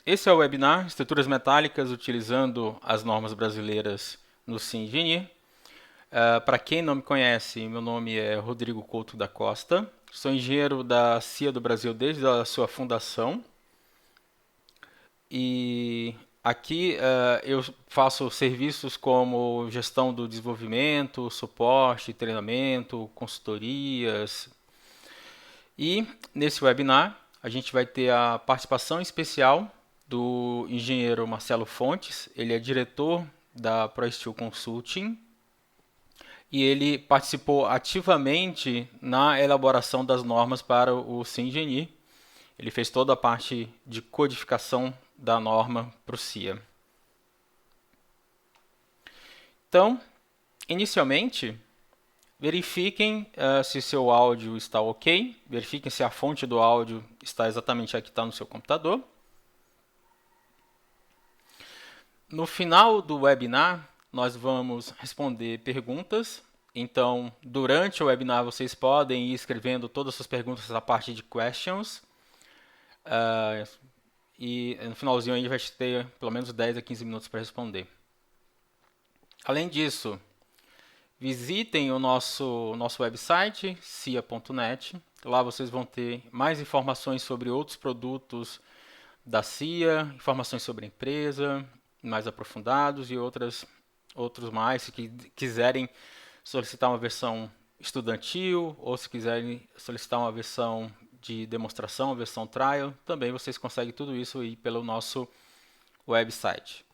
Esse é o webinar Estruturas Metálicas utilizando as normas brasileiras no SINGENIR. Para quem não me conhece, meu nome é Rodrigo Couto da Costa, sou engenheiro da CIA do Brasil desde a sua fundação e aqui eu faço serviços como gestão do desenvolvimento, suporte, treinamento, consultorias. E nesse webinar a gente vai ter a participação especial do engenheiro Marcelo Fontes. Ele é diretor da ProSteel Consulting e ele participou ativamente na elaboração das normas para o SINGENIR. Ele fez toda a parte de codificação da norma para o CIA. Então, inicialmente, verifiquem se seu áudio está ok, verifiquem se a fonte do áudio está exatamente a que está no seu computador. No final do webinar, nós vamos responder perguntas. Então, durante o webinar, vocês podem ir escrevendo todas as suas perguntas na parte de questions. E no finalzinho a gente vai ter pelo menos 10 a 15 minutos para responder. Além disso, visitem o nosso website, cia.net. Lá vocês vão ter mais informações sobre outros produtos da CIA, informações sobre a empresa, mais aprofundados e outros mais, se quiserem solicitar uma versão estudantil ou se quiserem solicitar uma versão de demonstração, uma versão trial, também vocês conseguem tudo isso aí pelo nosso website.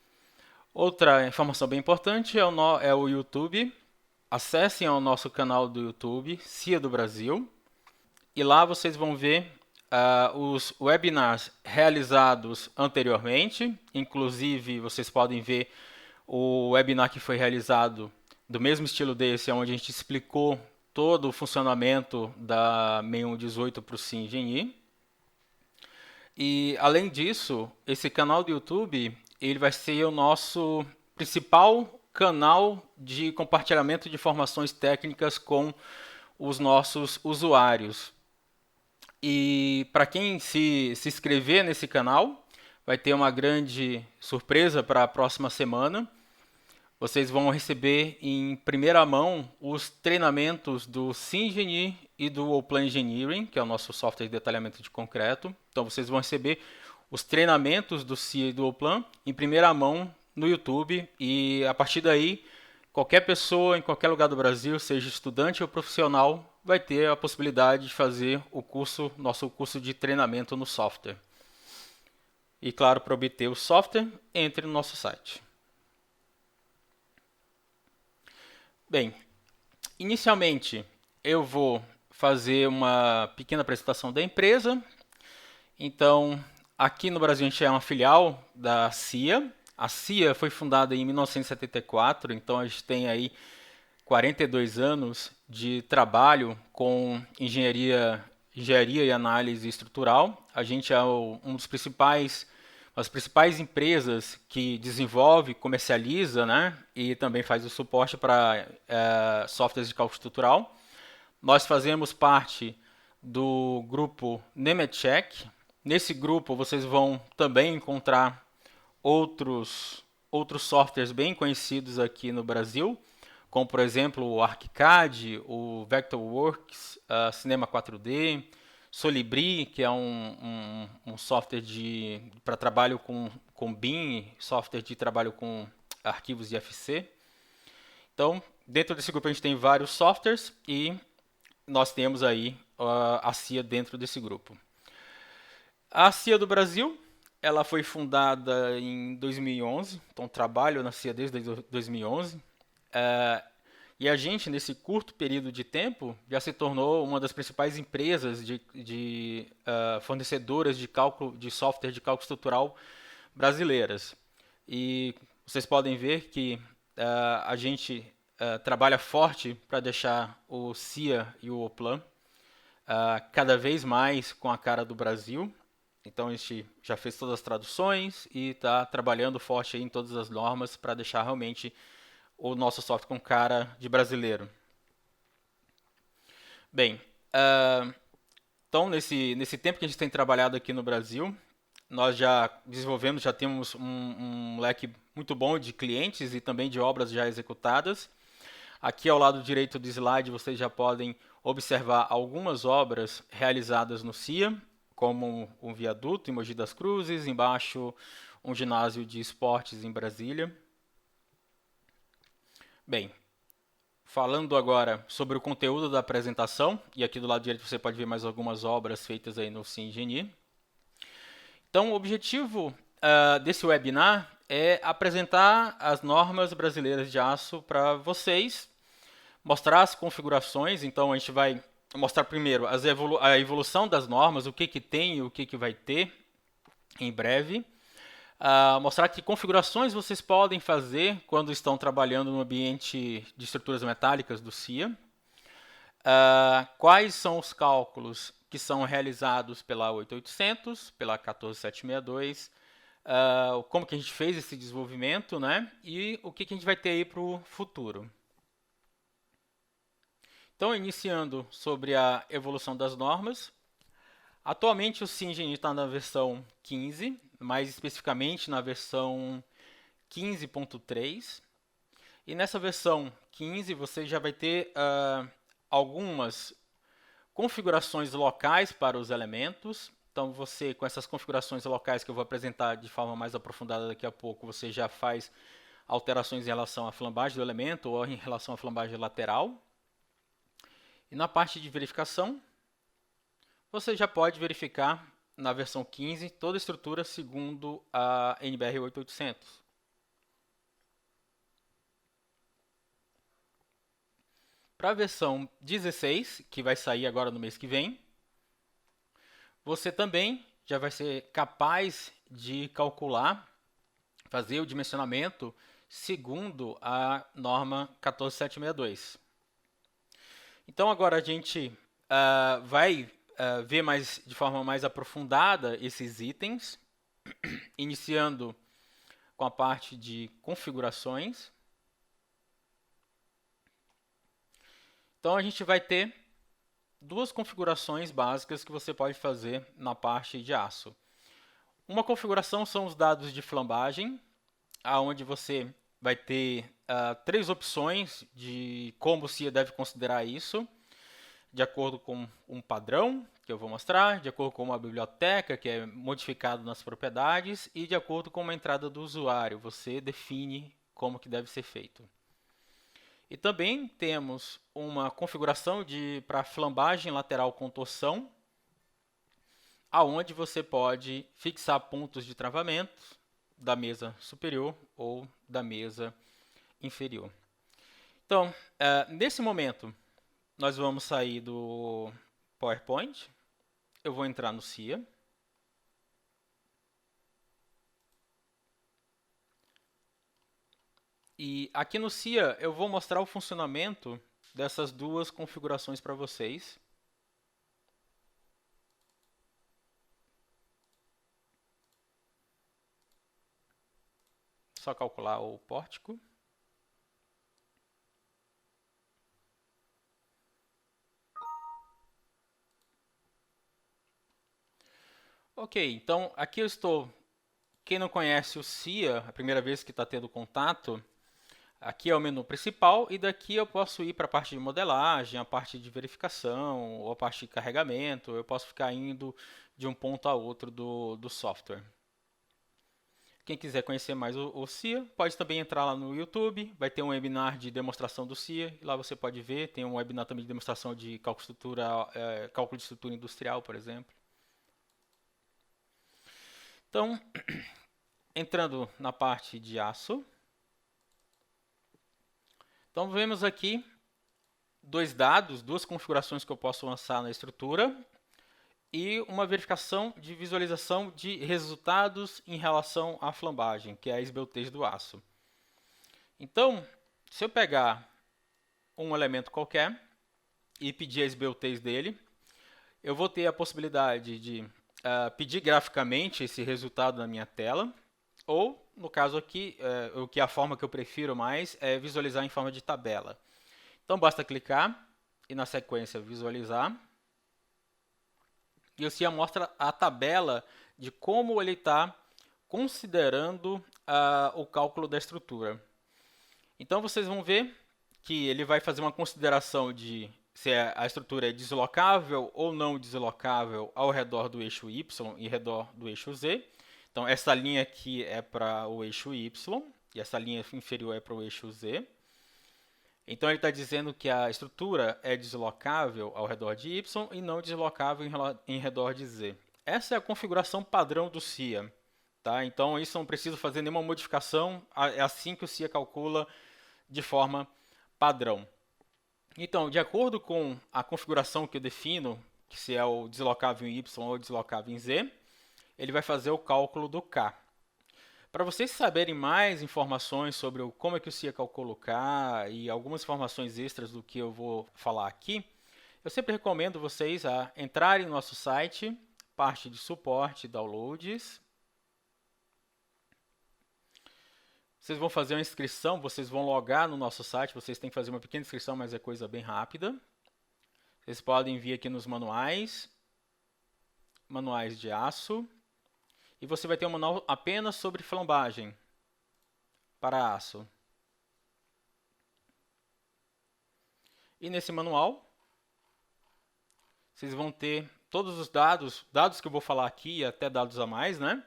Outra informação bem importante é o YouTube. Acessem ao nosso canal do YouTube, CIA do Brasil, e lá vocês vão ver os webinars realizados anteriormente. Inclusive, vocês podem ver o webinar que foi realizado do mesmo estilo desse, onde a gente explicou todo o funcionamento da 6118 para o SINGENIR. E, além disso, esse canal do YouTube ele vai ser o nosso principal canal de compartilhamento de informações técnicas com os nossos usuários. E para quem se inscrever nesse canal, vai ter uma grande surpresa para a próxima semana. Vocês vão receber em primeira mão os treinamentos do SINGENIR e do Allplan Engineering, que é o nosso software de detalhamento de concreto. Então vocês vão receber os treinamentos do CIA e do Allplan em primeira mão no YouTube e a partir daí qualquer pessoa em qualquer lugar do Brasil, seja estudante ou profissional, vai ter a possibilidade de fazer nosso curso de treinamento no software. E claro, para obter o software, entre no nosso site. Bem, inicialmente eu vou fazer uma pequena apresentação da empresa. Então, aqui no Brasil a gente é uma filial da CIA. A CIA foi fundada em 1974, então a gente tem aí 42 anos de trabalho com engenharia e análise estrutural. A gente é as principais empresas que desenvolve, comercializa, né, e também faz o suporte para softwares de cálculo estrutural. Nós fazemos parte do grupo Nemetschek. Nesse grupo vocês vão também encontrar outros softwares bem conhecidos aqui no Brasil, como por exemplo o ArchiCAD, o Vectorworks, Cinema 4D, Solibri, que é um software para trabalho com BIM, software de trabalho com arquivos IFC. Então, dentro desse grupo a gente tem vários softwares e nós temos aí a CIA dentro desse grupo. A CIA do Brasil, ela foi fundada em 2011, então trabalho na CIA desde 2011. E a gente, nesse curto período de tempo, já se tornou uma das principais empresas de fornecedoras de software de cálculo estrutural brasileiras. E vocês podem ver que a gente trabalha forte para deixar o CIA e o Allplan cada vez mais com a cara do Brasil. Então a gente já fez todas as traduções e está trabalhando forte aí em todas as normas para deixar realmente o nosso software com cara de brasileiro. Bem, então nesse tempo que a gente tem trabalhado aqui no Brasil, nós já desenvolvemos, já temos um leque muito bom de clientes e também de obras já executadas. Aqui ao lado direito do slide vocês já podem observar algumas obras realizadas no CIA, como um viaduto em Mogi das Cruzes, embaixo um ginásio de esportes em Brasília. Bem, falando agora sobre o conteúdo da apresentação, e aqui do lado direito você pode ver mais algumas obras feitas aí no CIA Engineer. Então, o objetivo desse webinar é apresentar as normas brasileiras de aço para vocês, mostrar as configurações. Então, a gente vai mostrar primeiro a evolução das normas, o que tem e o que vai ter em breve. Mostrar que configurações vocês podem fazer quando estão trabalhando no ambiente de estruturas metálicas do CIA. Quais são os cálculos que são realizados pela 8800, pela 14762, como que a gente fez esse desenvolvimento, né? E o que a gente vai ter aí para o futuro. Então, iniciando sobre a evolução das normas, atualmente o CIA Engineer está na versão 15, mais especificamente na versão 15.3, e nessa versão 15 você já vai ter algumas configurações locais para os elementos. Então, você, com essas configurações locais que eu vou apresentar de forma mais aprofundada daqui a pouco, você já faz alterações em relação à flambagem do elemento ou em relação à flambagem lateral. E na parte de verificação, você já pode verificar na versão 15 toda a estrutura segundo a NBR 8800. Para a versão 16, que vai sair agora no mês que vem, você também já vai ser capaz de calcular, fazer o dimensionamento segundo a norma 14762. Então agora a gente vai ver de forma mais aprofundada esses itens, iniciando com a parte de configurações. Então a gente vai ter duas configurações básicas que você pode fazer na parte de aço. Uma configuração são os dados de flambagem, onde você vai ter 3 opções de como o CIA deve considerar isso, de acordo com um padrão, que eu vou mostrar, de acordo com uma biblioteca, que é modificado nas propriedades, e de acordo com uma entrada do usuário, você define como que deve ser feito. E também temos uma configuração para flambagem lateral com torção, aonde você pode fixar pontos de travamento da mesa superior ou da mesa inferior. Então, nesse momento, nós vamos sair do PowerPoint. Eu vou entrar no CIA. E aqui no CIA eu vou mostrar o funcionamento dessas duas configurações para vocês. Só calcular o pórtico. Ok, então aqui eu estou. Quem não conhece o CIA, a primeira vez que está tendo contato, aqui é o menu principal e daqui eu posso ir para a parte de modelagem, a parte de verificação, ou a parte de carregamento. Eu posso ficar indo de um ponto a outro do software. Quem quiser conhecer mais o CIA, pode também entrar lá no YouTube. Vai ter um webinar de demonstração do CIA. E lá você pode ver. Tem um webinar também de demonstração de cálculo de estrutura industrial, por exemplo. Então, entrando na parte de aço. Então, vemos aqui duas configurações que eu posso lançar na estrutura e uma verificação de visualização de resultados em relação à flambagem, que é a esbeltez do aço. Então, se eu pegar um elemento qualquer e pedir a esbeltez dele, eu vou ter a possibilidade de pedir graficamente esse resultado na minha tela, ou, no caso aqui, a forma que eu prefiro mais é visualizar em forma de tabela. Então, basta clicar e, na sequência, visualizar. E o CIA mostra a tabela de como ele está considerando o cálculo da estrutura. Então vocês vão ver que ele vai fazer uma consideração de se a estrutura é deslocável ou não deslocável ao redor do eixo Y e ao redor do eixo Z. Então essa linha aqui é para o eixo Y e essa linha inferior é para o eixo Z. Então ele está dizendo que a estrutura é deslocável ao redor de Y e não deslocável em redor de Z. Essa é a configuração padrão do CIA. Tá? Então isso não precisa fazer nenhuma modificação, é assim que o CIA calcula de forma padrão. Então, de acordo com a configuração que eu defino, que se é o deslocável em Y ou deslocável em Z, ele vai fazer o cálculo do K. Para vocês saberem mais informações sobre como é que o CIA calcula o K e algumas informações extras do que eu vou falar aqui, eu sempre recomendo vocês a entrarem no nosso site, parte de suporte, downloads. Vocês vão fazer uma inscrição, vocês vão logar no nosso site, vocês têm que fazer uma pequena inscrição, mas é coisa bem rápida. Vocês podem vir aqui nos manuais, manuais de aço, e você vai ter um manual apenas sobre flambagem para aço. E nesse manual, vocês vão ter todos os dados que eu vou falar aqui, até dados a mais, né?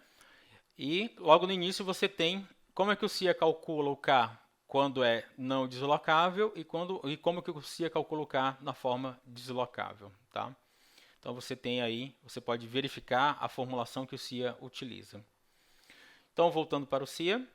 E logo no início você tem como é que o CIA calcula o K quando é não deslocável e como que o CIA calcula o K na forma deslocável, tá? Então você tem aí, você pode verificar a formulação que o CIA utiliza. Então voltando para o CIA,